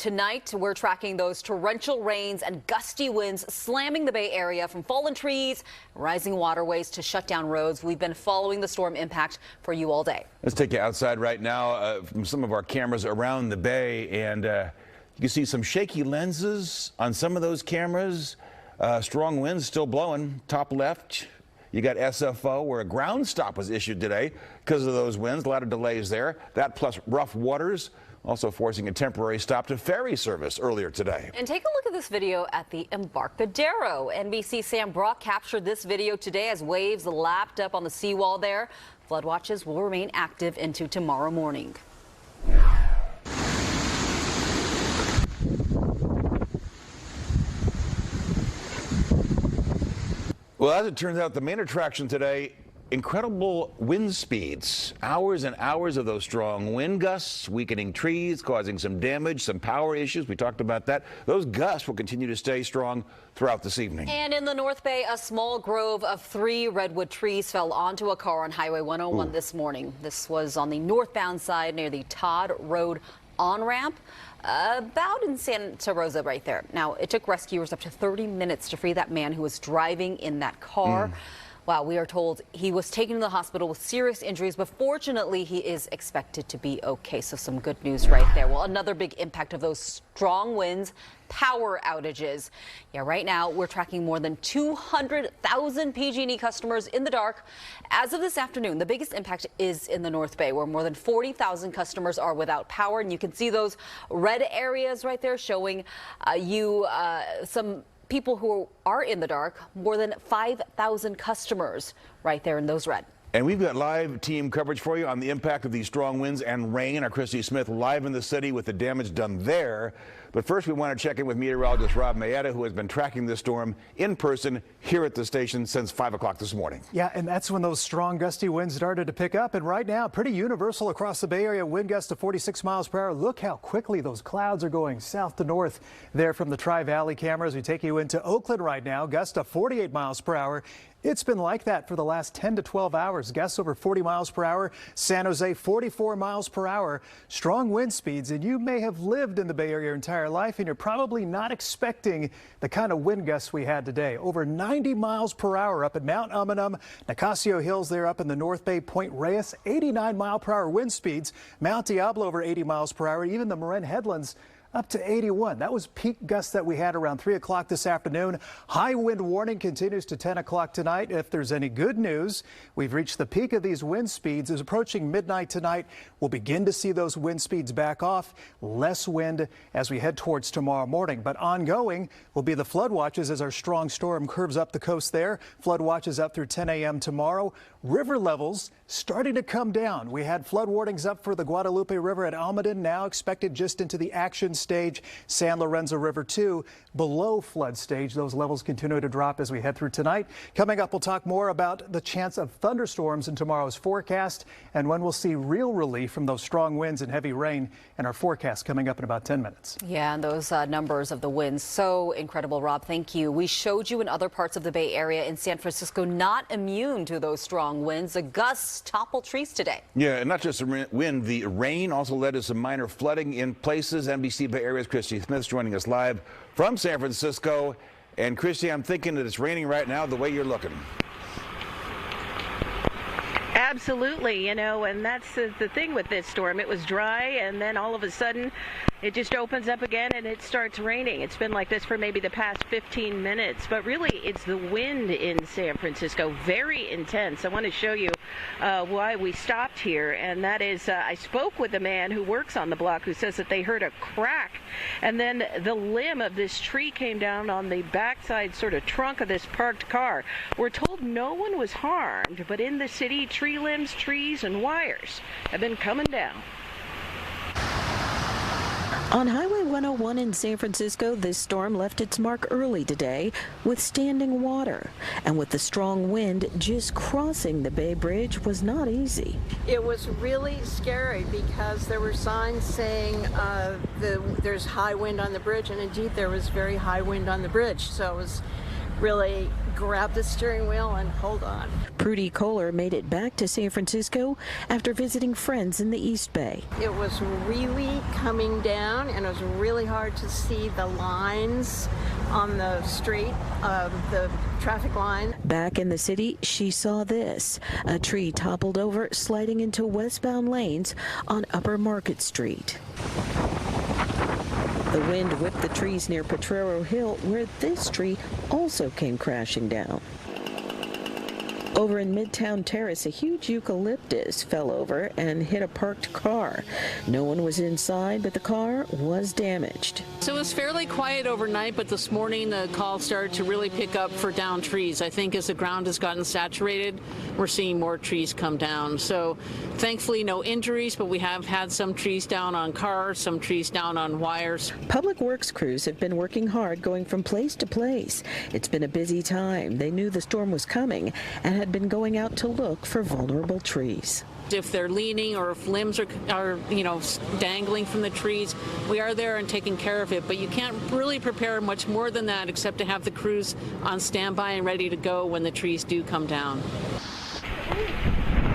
tonight we're tracking those torrential rains and gusty winds slamming the Bay Area, from fallen trees, rising waterways to shut down roads. We've been following the storm impact for you all day. Let's take you outside right now from some of our cameras around the Bay, and you can see some shaky lenses on some of those cameras. Strong winds still blowing. Top left, you got SFO, where a ground stop was issued today because of those winds. A lot of delays there. That plus rough waters also forcing a temporary stop to ferry service earlier today. And take a look at this video at the Embarcadero. NBC Sam Brock captured this video today as waves lapped up on the seawall there. Flood watches will remain active into tomorrow morning. Well, as it turns out, the main attraction today, incredible wind speeds. Hours and hours of those strong wind gusts, weakening trees, causing some damage, some power issues. We talked about that. Those gusts will continue to stay strong throughout this evening. And in the North Bay, a small grove of 3 redwood trees fell onto a car on Highway 101 this morning. This was on the northbound side near the Todd Road on-ramp, about in Santa Rosa right there. Now, it took rescuers up to 30 minutes to free that man who was driving in that car. Wow, we are told he was taken to the hospital with serious injuries, but fortunately he is expected to be okay. So some good news right there. Well, another big impact of those strong winds, power outages. Yeah, right now we're tracking more than 200,000 PG&E customers in the dark. As of this afternoon, the biggest impact is in the North Bay, where more than 40,000 customers are without power. And you can see those red areas right there showing some people who are in the dark. More than 5,000 customers right there in those red. And we've got live team coverage for you on the impact of these strong winds and rain. Our Christie Smith live in the city with the damage done there. But first, we want to check in with meteorologist Rob Mayeda, who has been tracking this storm in person here at the station since 5 o'clock this morning. Yeah, and that's when those strong gusty winds started to pick up. And right now, pretty universal across the Bay Area, wind gusts to 46 miles per hour. Look how quickly those clouds are going south to north there from the Tri-Valley cameras. We take you into Oakland right now, gusts to 48 miles per hour. It's been like that for the last 10 to 12 hours. Gusts over 40 miles per hour. San Jose, 44 miles per hour. Strong wind speeds, and you may have lived in the Bay Area your entire life, and you're probably not expecting the kind of wind gusts we had today. Over 90 miles per hour up at Mount Umunum, Nicasio Hills there up in the North Bay, Point Reyes, 89 mile per hour wind speeds. Mount Diablo over 80 miles per hour. Even the Marin Headlands up to 81. That was peak gusts that we had around 3 o'clock this afternoon. High wind warning continues to 10 o'clock tonight. If there's any good news, we've reached the peak of these wind speeds. Is approaching midnight tonight. We'll begin to see those wind speeds back off. Less wind as we head towards tomorrow morning. But ongoing will be the flood watches as our strong storm curves up the coast there. Flood watches up through 10 a.m. tomorrow. River levels starting to come down. We had flood warnings up for the Guadalupe River at Almaden, now expected just into the action stage. San Lorenzo River 2 below flood stage. Those levels continue to drop as we head through tonight. Coming up, we'll talk more about the chance of thunderstorms in tomorrow's forecast and when we'll see real relief from those strong winds and heavy rain in our forecast coming up in about 10 minutes. Yeah, and those numbers of the winds, so incredible, Rob. Thank you. We showed you in other parts of the Bay Area in San Francisco not immune to those strong winds. The gusts topple trees today. Yeah, and not just the wind, the rain also led to some minor flooding in places. NBC Bay Area's Christie Smith joining us live from San Francisco. And Christie, I'm thinking that it's raining right now the way you're looking. Absolutely, and that's the thing with this storm. It was dry, and then all of a sudden it just opens up again and it starts raining. It's been like this for maybe the past 15 minutes, but really it's the wind in San Francisco, very intense. I want to show you why we stopped here, and that is I spoke with a man who works on the block who says that they heard a crack, and then the limb of this tree came down on the backside sort of trunk of this parked car. We're told no one was harmed, but in the city, tree limbs, trees, and wires have been coming down. On Highway 101 in San Francisco, this storm left its mark early today with standing water. And with the strong wind, just crossing the Bay Bridge was not easy. It was really scary because there were signs saying there's high wind on the bridge, and indeed there was very high wind on the bridge. So it was really grab the steering wheel and hold on. Prudy Kohler made it back to San Francisco after visiting friends in the East Bay. It was really coming down, and it was really hard to see the lines on the street, the traffic line. Back in the city, she saw this. A tree toppled over, sliding into westbound lanes on Upper Market Street. The wind whipped the trees near Potrero Hill, where this tree also came crashing down. Over in Midtown Terrace, a huge eucalyptus fell over and hit a parked car. No one was inside, but the car was damaged. So it was fairly quiet overnight, but this morning the call started to really pick up for downed trees. I think as the ground has gotten saturated, we're seeing more trees come down. So thankfully no injuries, but we have had some trees down on cars, some trees down on wires. Public Works crews have been working hard going from place to place. It's been a busy time. They knew the storm was coming and had been going out to look for vulnerable trees. If they're leaning or if limbs are dangling from the trees, we are there and taking care of it. But you can't really prepare much more than that except to have the crews on standby and ready to go when the trees do come down.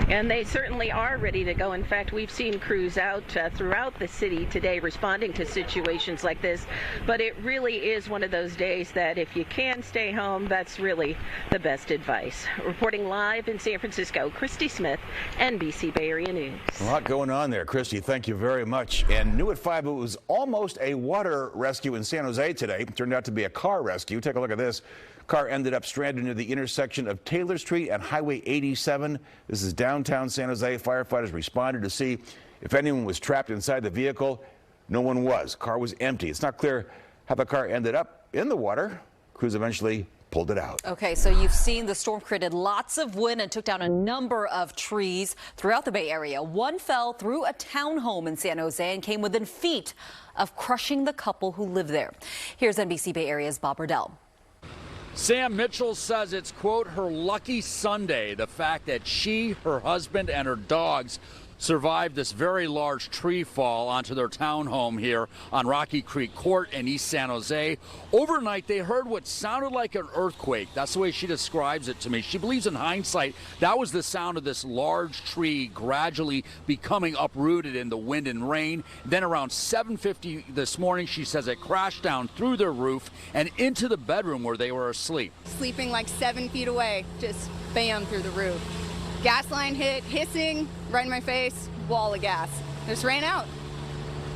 And they certainly are ready to go. In fact, we've seen crews out throughout the city today responding to situations like this. But it really is one of those days that if you can stay home, that's really the best advice. Reporting live in San Francisco, Christie Smith, NBC Bay Area News. A lot going on there, Christy. Thank you very much. And new at 5, it was almost a water rescue in San Jose today. It turned out to be a car rescue. Take a look at this. Car ended up stranded near the intersection of Taylor Street and Highway 87. This is downtown San Jose. Firefighters responded to see if anyone was trapped inside the vehicle. No one was. Car was empty. It's not clear how the car ended up in the water. Crews eventually pulled it out. Okay, so you've seen the storm created lots of wind and took down a number of trees throughout the Bay Area. One fell through a townhome in San Jose and came within feet of crushing the couple who lived there. Here's NBC Bay Area's Bob Redell. Sam Mitchell says it's, quote, her lucky Sunday, the fact that she, her husband, and her dogs survived this very large tree fall onto their townhome here on Rocky Creek Court in East San Jose. Overnight, they heard what sounded like an earthquake. That's the way she describes it to me. She believes in hindsight that was the sound of this large tree gradually becoming uprooted in the wind and rain. Then around 7:50 this morning, she says it crashed down through their roof and into the bedroom where they were asleep. Sleeping like 7 feet away, just bam through the roof. Gas line hit, hissing, right in my face, wall of gas. Just ran out.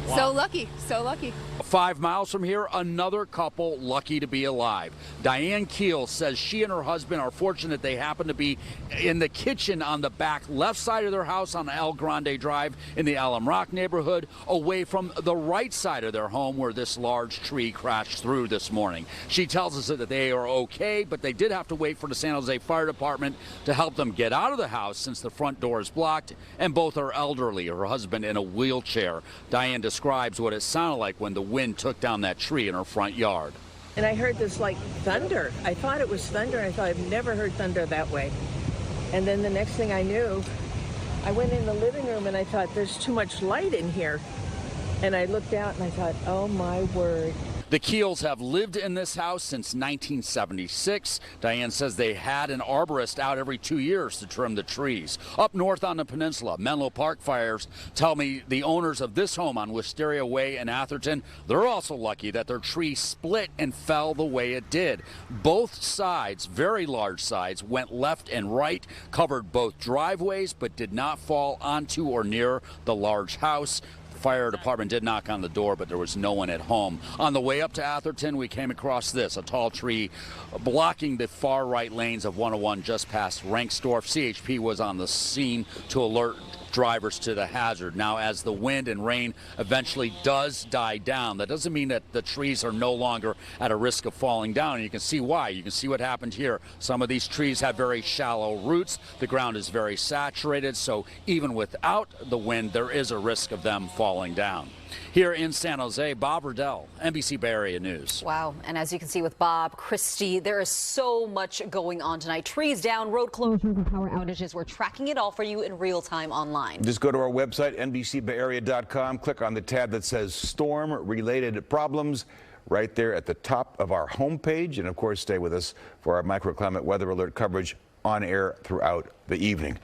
Wow. So lucky, so lucky. 5 miles from here, another couple lucky to be alive. Diane Keel says she and her husband are fortunate they happen to be in the kitchen on the back left side of their house on El Grande Drive in the Alum Rock neighborhood, away from the right side of their home where this large tree crashed through this morning. She tells us that they are okay, but they did have to wait for the San Jose Fire Department to help them get out of the house since the front door is blocked, and both are elderly, her husband in a wheelchair. Diane describes what it sounded like when the wind took down that tree in her front yard. And I heard this like thunder. I thought it was thunder. I thought I've never heard thunder that way. And then the next thing I knew, I went in the living room and I thought there's too much light in here. And I looked out and I thought, oh my word. The Keels have lived in this house since 1976. Diane says they had an arborist out every 2 years to trim the trees. Up north on the peninsula, Menlo Park fires tell me the owners of this home on Wisteria Way in Atherton, they're also lucky that their tree split and fell the way it did. Both sides, very large sides, went left and right, covered both driveways, but did not fall onto or near the large house. Fire department did knock on the door, but there was no one at home. On the way up to Atherton, we came across this, a tall tree blocking the far right lanes of 101 just past Ranksdorf. CHP was on the scene to alert drivers to the hazard. Now, as the wind and rain eventually does die down, that doesn't mean that the trees are no longer at a risk of falling down. And you can see why. You can see what happened here. Some of these trees have very shallow roots. The ground is very saturated, so even without the wind, there is a risk of them falling down. Here in San Jose, Bob Redell, NBC Bay Area News. Wow. And as you can see with Bob, Christie, there is so much going on tonight. Trees down, road closures, and power outages. We're tracking it all for you in real time online. Just go to our website, NBCBayArea.com. Click on the tab that says storm-related problems. right there at the top of our homepage. And of course, stay with us for our microclimate weather alert coverage on air throughout the evening.